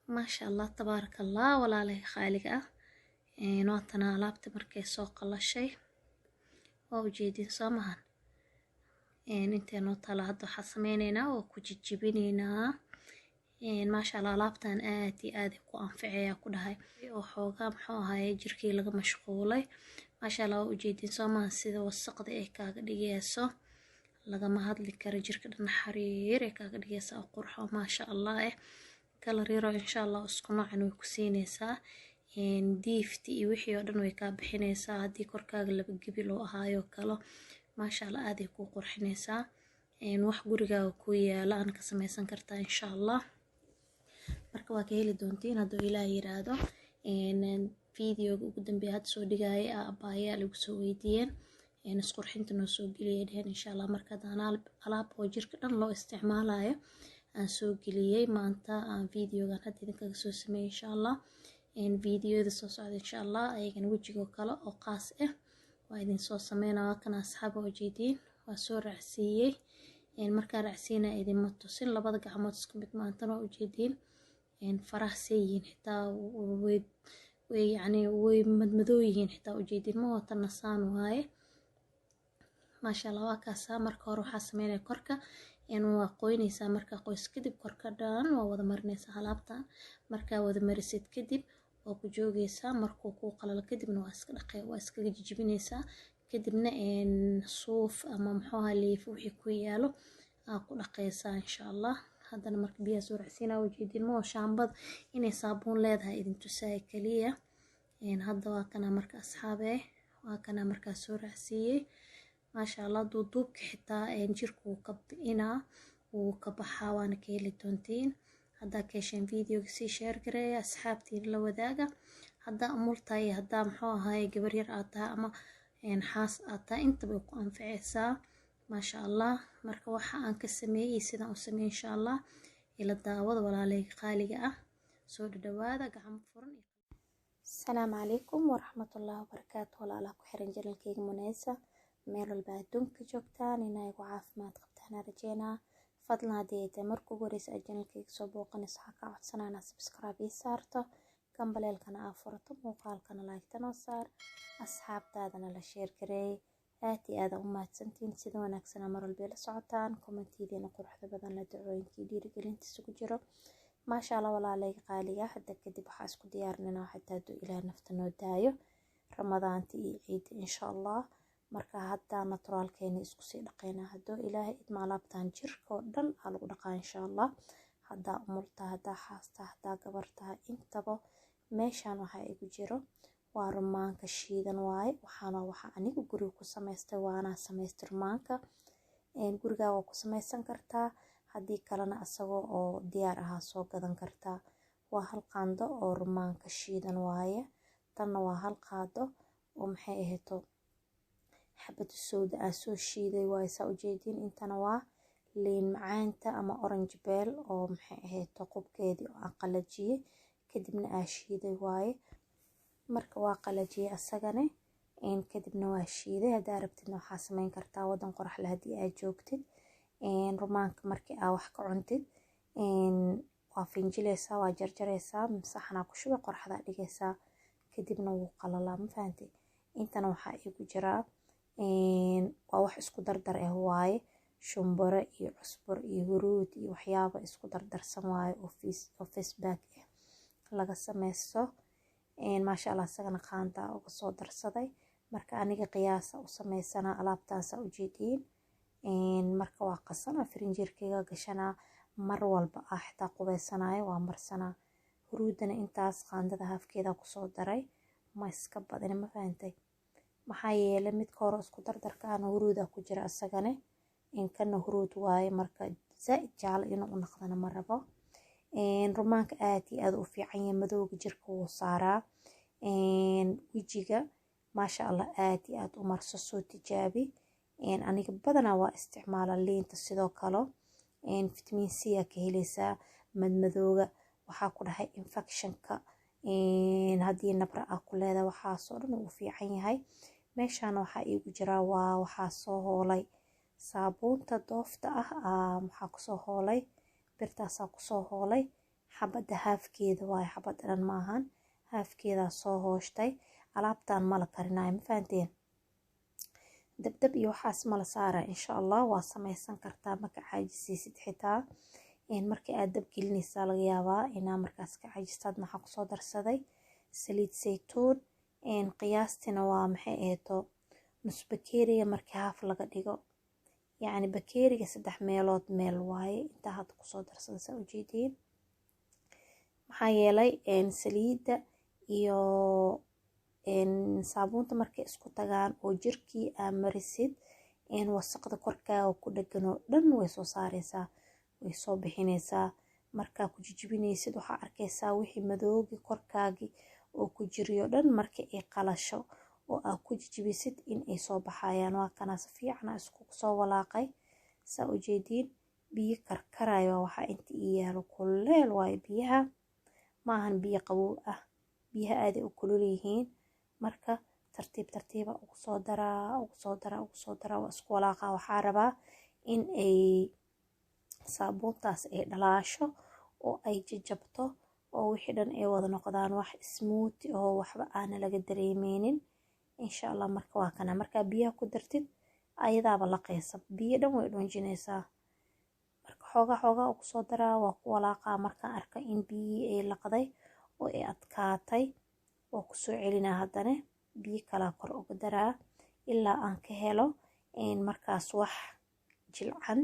ما شاء الله تبارك الله ولا عليه خالقة. نوتنا لابت مركي سوق الله شيء ووجيدين سامهن. انت نوتا لهدو حسمينينا وكججبينينا. ما شاء الله لابتان آدي ku anficaya ku dhahay oo xoogaa maxuu ahaayay jirkii laga mashquulay. ما شاء الله ujeedin soomaha sida wasaqda ay kaaga dhigayso lagama hadli karo jirka dhan xariir ay kaaga dhigayso qurxo ما شاء الله kala riiro insha Allah isku noocan way ku siinaysaa diifti iyo wixii oo dhan way ka bixinaysaa hadii korkaaga laba gibi loo ahaayo kalo ما شاء الله aad ay ku qurxinaysaa wax gurigaaga ku yaala aan ka samaysan kartaa insha Allah. marka waa ka heli doontiin hadduu Ilaahay yiraahdo videoga ugu dambeeya had soo dhigay abaaya lagu soo weydiiyeen isqurxinta noo soo geliyeen insha Allah. marka alaab oo jirka dhan loo isticmaalayo aan soo geliyay maanta videogan had idinkaga soo sameeyay insha Allah. videoda soo socda insha Allah ayagana wajiga kale oo qaas ah waa idin soo sameynaa kana asxaab oo jeedin waa soo raacsiiyay marka raacsiina idin ma tusin labada gacmood isku mid maanta oo jeedin farax sayyin xitaa way yani way madmadooyin xitaa ujeedin ma wata nasaan waaye ما شاء الله وكاسا marka hore waxa sameynay korka waa qoynaysaa marka qoys kadib korka dhan waa wada marinaysaa alaabtan marka wada marisid kadib oo ku joogaysaa markuu ku qalalo kadibna waa iska dhaqay waa iska jijibinaysaa kadibna suuf ama muxuu ahaa leef wixii ku yaalo ku dhaqaysaa insha Allah. haddana marka biyo soo raacsiinaa ujeedin ma shaambad inay saabuun leedahay idin tusay kaliya hadda waa kana marka asxaabe waa kana marka soo raacsiiyay ما شاء الله دوبك حتى jirku ka bina uu ka baxaa waana ka heli doontiin hadda ka heshin video si share gareey asxaabtiin la wadaaga hadda amultay hadda muxuu ahaay gabar yar aata ama xaas aata inta bay ku anficaysaa ما شاء الله. marka waxa aan ka sameeyay sida aan sameeyay insha Allah ila daawada walaalay qaaliga ah soo dhawaada gacmo furan. السلام عليكم ورحمة الله وبركاته walaalaha ku xiran janalkayga Munaysa meel walba adduunka joogtaan inay ku caafimaad qabtaan rajeena fadlan haddii markuu horeysa janalkayga soo booqanaysa waxa ka codsanayna subscribe ii saarto gambaleelkana aa furato muuqaalkana like tano saar asxaabtaadana la share gareey aad iyo aad u mahadsantiin sida wanaagsan mar walba la socotaan commentideena quruxda badan la ducooyinkii dhiirigelintiisa ku jiro ما شاء الله walaalay qaaliga hadda kadib waxa isku diyaarinayna xitaa haduu Ilaahay nafta noo daayo ramadaanti iyo ciid insha Allah. marka hadda naturalkeena isku sii dhaqayna haduu Ilaahay idma laabtaan jirka oo dhan lagu dhaqaa insha Allah. hadda umurta hadda xaasta hadda gabarta intaba meeshan waxa igu jiro waa rumaanka shiidan waay waxaana waxa anigu guriga ku sameystay waana sameystay rumaanka guriga waa ku sameysan kartaa haddii kalena asagoo oo diyaar ah soo gadan kartaa waa hal qaando oo rumaanka shiidan waaye tanna waa hal qaado oo maxay ahayd xabad sooda soo shiiday way soo ujeedin intana waa liin macaanta ama orange bell oo maxay ahayd qubkeedii oo qalajiyay kadibna shiiday waaye marka waa qalajiyay asagana kadibna waa shiiday hadaa rabtid waxa sameyn kartaa wadan qorax leh hadii aad joogtid rumaanka markii aad wax ka cuntid waa finjilaysaa waa jarjaraysaa saxna ku shubay qorxada dhigaysaa kadibna wuu qalalaa ma fahantay intana waxa igu jiraa waa wax isku dardar ah waaye shumbara iyo cusbur iyo huruud iyo waxyaabo isku dardarsan waaye oo Facebook laga sameeyo ما شاء الله sagana qaanta uga soo darsaday marka aniga qiyaasa u sameysana alaabtaas ujeedin marka waa qasana frinjeerkayga gashana mar walba xitaa qubeysanayo waa marsana huruudana intaas qaandada hafkeeda ku soo daray ma iska badan ma fahantay maxaa yeelay mid hore isku dardarka aan huruuda ku jira asagana kana huruud waaye marka zaid jaal inuu noqdana ma rabo rumaanka aad iyo aad u fiican yahay madowga jirka uu saaraa wajiga ما شاء الله aad iyo aad u marso soo tijaabi aniga badana waa isticmaala liinta sidoo kale vitamin C ka helaysaa madmadowga waxa ku dhahay infectionka hadii nabra ku leedahay waxa soo dhan uu fiican yahay meeshan waxa igu jira waa waxa soo hoolay saabuunta doofta waxa ku soo hoolay birtaas ku soo hoolay xabada haafkeeda waaye, xabad dhan maahan, haafkeedaa soo hooshtay. alaabtan mala karinayo, ma fahanteen? dabdab iyo waxaas mala saara. insha allah waa samaysan kartaa maka caajisiisid xitaa. markii aad dab gelinaysaa laga yaabaa inaa markaas ka caajistaad. maxaa kusoo darsaday saliid saytuun. qiyaastina waa maxay eeto nus bakeeriga markii haaf laga dhigo, yacni bakeeriga 3 meelood meel waaye intaa hadda kusoo darsada. saa ujeediin maxaa yeelay saliidda iyo saabuunta markay isku tagaan oo jirkii aa marisid wasaqda korkaaga ku dhagan oo dhan way soo saareysaa, way soo bixinaysaa. markaa ku jijibinaysid waxaa arkaysaa wixii madoogi korkaagii oo ku jiriyo dhan markii ay qalasho oo aa ku jijibisid in ay soo baxayaan. waa kana si fiican isku soo walaaqay. saa ujeediin biyo karkarayo waxaa inta ii yaalo kuleel waaye. biyaha maahan biyo qabow ah, biyaha aaday u kulul yihiin. marka tartiib tartiiba ugu soo daraa waa isku walaaqa. waxaa rabaa in ay saabuuntaas ay dhalaasho oo ay jajabto oo wixii dhan ay wada noqdaan wax smooth oo waxba aana laga dareemeynin. insha allah marka waa kana markaa biyaha ku dartid ayadaaba laqaysa, biyo dhan way dhunjinaysaa. marka xoogaa ugu soo daraa waa ku walaaqa. markaan arka in biyihii ay laqday oo ay adkaatay oo kusoo celinaa haddana biyo kalaa kor uga daraa ilaa aan ka helo markaas wax jilcan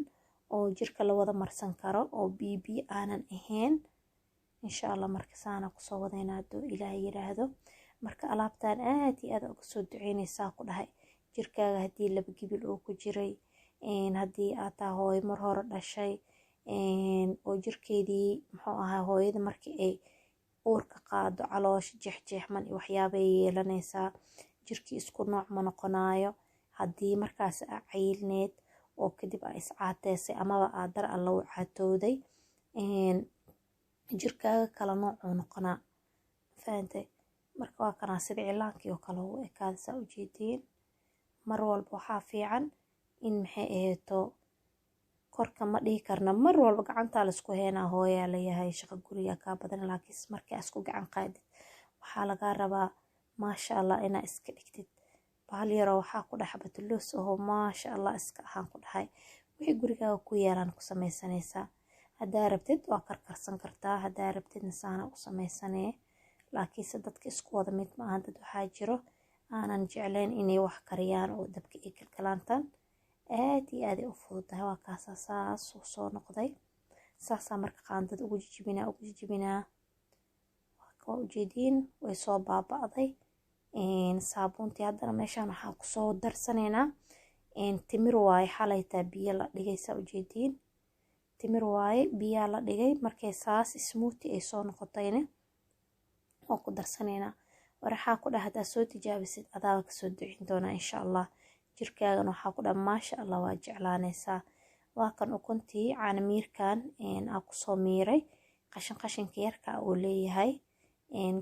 oo jirka la wada marsan karo oo biyo aanan ahayn. insha allah marka saana kusoo wadayna hadduu ilaahay yiraahdo. marka alaabtan aad iyo aad uga soo duceynaysaa ku dhahay jirkaaga haddii laba gibil oo ku jiray, haddii aad taa hooyo mar hore dhashay oo jirkeedii muxuu ahaa hooyada markii ay uurka qaado caloosha jeexjeexman iyo waxyaabay yeelanaysaa, jirkii isku nooc ma noqonayo. haddii markaas aa cayilneed oo kadib aa iscaateysay amaba aa dar alla u caatooday, jirkaaga kala noocuu noqonaa, fahantay? marka waa kanaa sida cilaankii oo kale u ekaada. saa ujeediin mar walba waxaa fiican in maxay ahayto korka ma dhihi karna mar walba gacantaa laisku heenaa hooyaa layahay shaqo guriga kaa badan. laakiin markii isku gacan qaadid waxaa lagaa rabaa maasha allah inaa iska dhigtid bahal yaroo waxaa ku dhex batuloos oo maasha allah iska ahaan ku dhahay wixii gurigaaga ku yaalaan ku samaysanaysaa. haddaa rabtid waa karkarsan kartaa, haddaa rabtidna saana u samaysanee. laakiinse dadka isku wada mid ma aha. dad waxaa jiro aanan jeclayn inay wax kariyaan oo dabka ay galgalaantaan. aad iyo aaday u fududahay. waa kaasaa saas u soo noqday. saasaa marka qaandada ugu jijibinaa. waa ujeediin way soo baaba'day saabuuntii. haddana meeshaan waxaa kusoo darsanaynaa timir waaye xalaytaa biyo la dhigay. saa ujeediin timir waaye biyaa la dhigay. markay saas smoothie ay soo noqotayna oo ku darsanaynaa. waxaa ku dhaha haddaa soo tijaabisid adaaba kasoo ducin doonaa insha allah. jirkaagan waxaa ku dhaha maasha allah waa jeclaanaysaa. waa kan ukuntii caanamiirkan aa kusoo miiray qashinka yarka uu leeyahay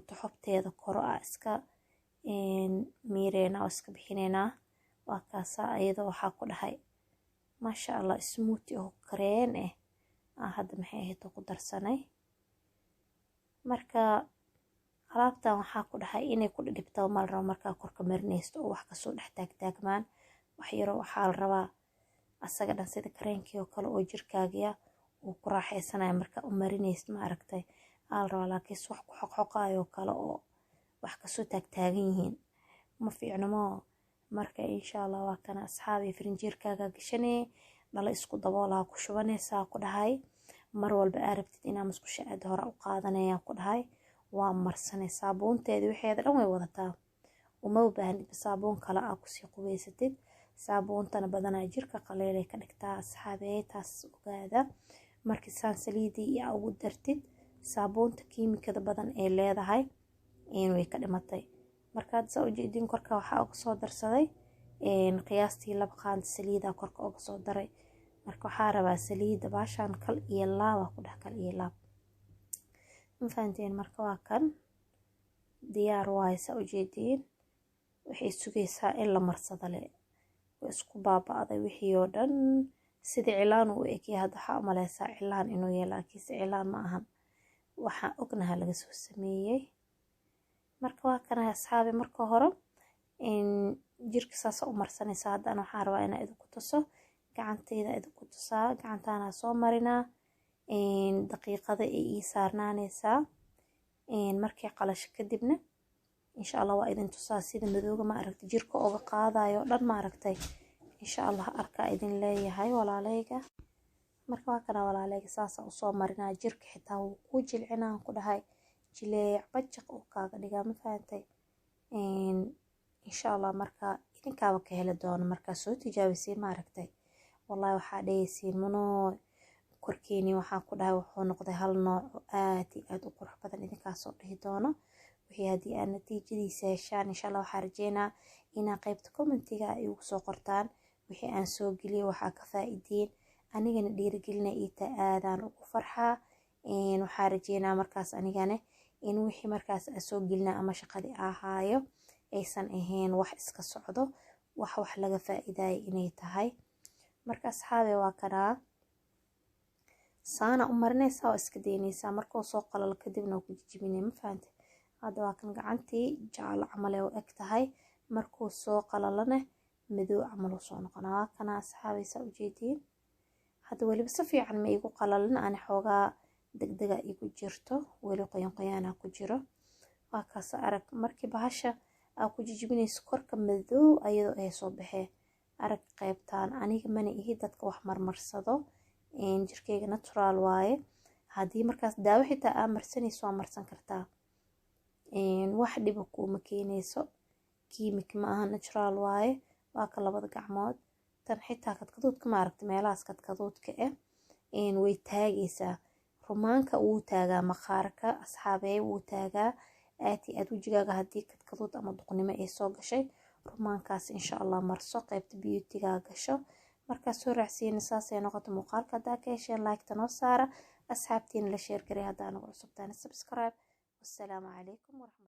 toxobteeda koro aa iska miireynaa oo iska bixinaynaa. waa kaasaa ayadoo waxaa ku dhahay maasha allah smoothie oo kareen hadda maxay ahayd ku darsanay. marka alaabtan waxaa ku dhahay inay ku dhibto mal rabo markaa korka marinaysto oo wax kasoo dhex taagtaagmaan. wax yaro waxaa la rabaa asaga dhan sida kareenkii oo kale oo jirkaagiya uu ku raaxaysanayo markaa u marinaysid ma aragtay aa la rabaa. laakiinse wax ku xoqxoqaayoo kale oo wax kasoo taagtaagan yihiin ma fiicno moo. marka insha allah waa kana asxaabi firinjeerkaaga gashanee dhala isku daboolaha ku shubanaysaa ku dhahay. mar walba aa rabtid inaa musqusha aad hore u qaadanayaan ku dhahay. waa marsanay saabuunteeda waxeeda dhan way wadataa. uma baahnid saabuun kale aa kusii qubaysatid. saabuuntana badanaa jirka qaleelay ka dhigtaa asxaabey, taas ogaada. markii saan saliidii iyo ugu dartid saabuunta kiimikada badan ee leedahay way ka dhimatay. markaad saa ujeedin korka waxaa uga soo darsaday qiyaastii 2 qaand saliida korka uga soo daray. marka waxaa rabaa saliida baashaan kal iyo laab ku dhex kal iyo laab. fahanteen? marka waa kan diyaar waaye. saa ujeediin waxay sugaysaa in la marsado le. way isku baaba'day wixii oo dhan sida cilaan u ekay. hadda waxaa umaleysaa cilaan inuu yahay laakiinse cilaan ma ahan. waxaan ognaha laga soo sameeyey. marka waa kana asxaabi marka hore jirka saas u marsanaysaa. haddana waxaan rabaa inaan idinku tuso gacantayda, idinku tusaa gacantaana soo marinaa daqiiqada ay ii saarnaanaysaa. markii qalasho kadibna insha Allah waa idin tusaa sida madowga ma aragtay jirka uga qaadayo dhan ma aragtay. insha Allah arkaa idin leeyahay walaalayga. marka waa kana walaalayga saasa u soo marinaa jirka xitaa wuu ku jilcinaan ku dhahay jileec bajaq oo kaaga dhigaa ma fahantay. insha Allah marka idinkaaba ka heli doono markaa soo tijaabisiin ma aragtay. wallahi waxaa dhahaysiin manoo korkeeni waxaan ku dhahay wuxuu noqday hal nooc oo aad iyo aad u qurux badan. idinkaasoo dhihi doono wixii haddii aad natiijadiisa heshaan insha Allah waxaa rajeynaa inaa qaybta commentiga igu soo qortaan wixii aan soo geliyay waxaa ka faa'iideen anigana dhiirigelina iita aadaan ugu farxaa. waxaa rajeynaa markaas anigana in wixii markaas aan soo gelinaa ama shaqadii ahaayo aysan ahayn wax iska socdo, wax laga faa'iidayo inay tahay. marka asxaabe waa kanaa saana u marinaysaa oo iska daynaysaa. markuu soo qalalo kadibna ku jijibinay ma fahantay. hadda waa kan gacantii jaalo camal ee u eg tahay, markuu soo qalalana madow camal soo noqonaa. waa kana asxaabaysa ujeediin. hadda weliba si fiican ma igu qalalin, aan xoogaa degdega igu jirto, weli qoyan ku jiro. waa kaas arag markii bahasha aa ku jijibinayso korka madow ayadoo ay soo baxee. arag qaybtaan aniga mana ihi dadka wax marmarsado, jirkeyga natural waaye. haddii markaas daawo xitaa aa marsanayso waa marsan kartaa, wax dhiba kuuma keenayso. kiimik ma aha, natural waaye. waa ka labada gacmood tan xitaa kadkaduudka ma aragta meelahaas kadkaduudka way taagaysaa. rumaanka wuu taagaa maqaarka asxaabey, wuu taagaa aad iyo aad wejigaaga haddii kadkaduud ama duqnimo ay soo gashay. rumaankaas insha Allah marso, qaybta beautyga gasho. markaas soo raacsiina saasay noqoto muuqaalka. haddaa ka hesheen like-ta noo saara, asxaabtiina la share garay. haddaa nagu cusubtaana subscribe. wassalaamu calaykum.